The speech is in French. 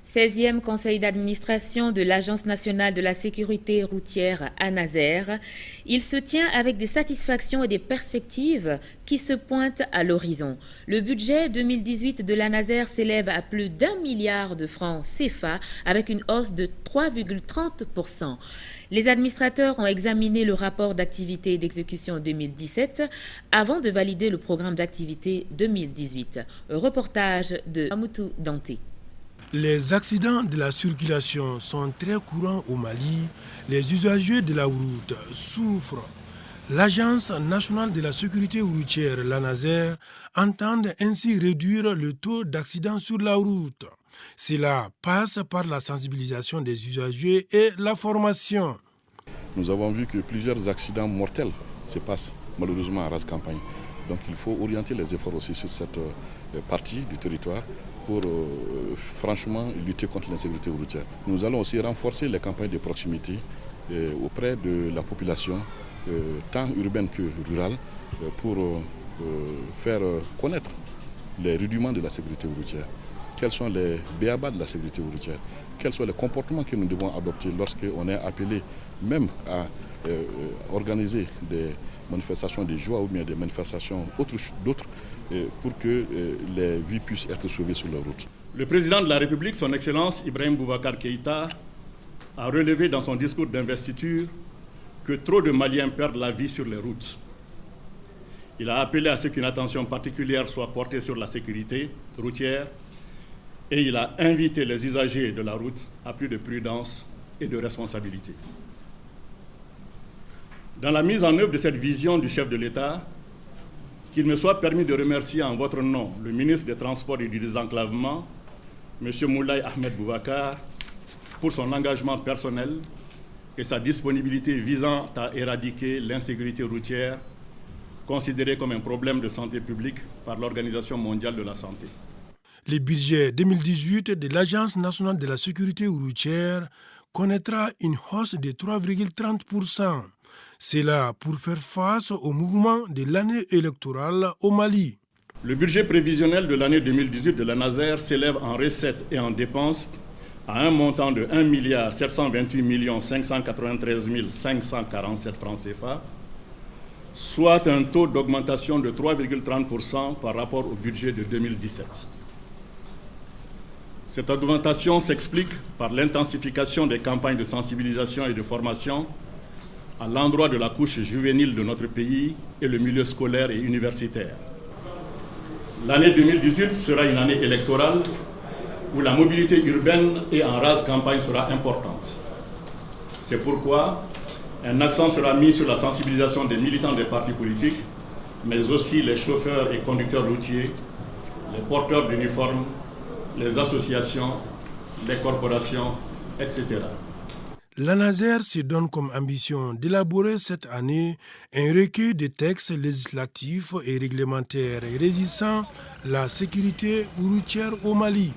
16e conseil d'administration de l'Agence nationale de la sécurité routière ANASER, il se tient avec des satisfactions et des perspectives qui se pointent à l'horizon. Le budget 2018 de l'ANASER s'élève à plus d'1 milliard de francs CFA avec une hausse de 3,30%. Les administrateurs ont examiné le rapport d'activité et d'exécution 2017 avant de valider le programme d'activité 2018. Reportage de Amoutou Danté. Les accidents de la circulation sont très courants au Mali. Les usagers de la route souffrent. L'Agence nationale de la sécurité routière, l'ANASER, entend ainsi réduire le taux d'accidents sur la route. Cela passe par la sensibilisation des usagers et la formation. Nous avons vu que plusieurs accidents mortels se passent malheureusement à Ras-Campagne. Donc il faut orienter les efforts aussi sur cette partie du territoire pour franchement lutter contre l'insécurité routière. Nous allons aussi renforcer les campagnes de proximité auprès de la population, tant urbaine que rurale, pour faire connaître les rudiments de la sécurité routière. Quels sont les b.a.-ba de la sécurité routière? Quels sont les comportements que nous devons adopter lorsqu'on est appelé même à organiser des manifestations de joie ou bien des manifestations d'autres pour que les vies puissent être sauvées sur la route. Le président de la République, son Excellence Ibrahim Boubacar Keïta, a relevé dans son discours d'investiture que trop de Maliens perdent la vie sur les routes. Il a appelé à ce qu'une attention particulière soit portée sur la sécurité routière et il a invité les usagers de la route à plus de prudence et de responsabilité. Dans la mise en œuvre de cette vision du chef de l'État, qu'il me soit permis de remercier en votre nom le ministre des Transports et du Désenclavement, M. Moulay Ahmed Boubacar, pour son engagement personnel et sa disponibilité visant à éradiquer l'insécurité routière, considérée comme un problème de santé publique par l'Organisation mondiale de la santé. Le budget 2018 de l'Agence nationale de la sécurité routière connaîtra une hausse de 3,30%. C'est là pour faire face au mouvement de l'année électorale au Mali. Le budget prévisionnel de l'année 2018 de l'ANASER s'élève en recettes et en dépenses à un montant de 1 728 593 547 francs CFA, soit un taux d'augmentation de 3,30% par rapport au budget de 2017. Cette augmentation s'explique par l'intensification des campagnes de sensibilisation et de formation à l'endroit de la couche juvénile de notre pays et le milieu scolaire et universitaire. L'année 2018 sera une année électorale où la mobilité urbaine et en rase campagne sera importante. C'est pourquoi un accent sera mis sur la sensibilisation des militants des partis politiques, mais aussi les chauffeurs et conducteurs routiers, les porteurs d'uniformes, les associations, les corporations, etc. L'ANASER se donne comme ambition d'élaborer cette année un recueil de textes législatifs et réglementaires régissant la sécurité routière au Mali.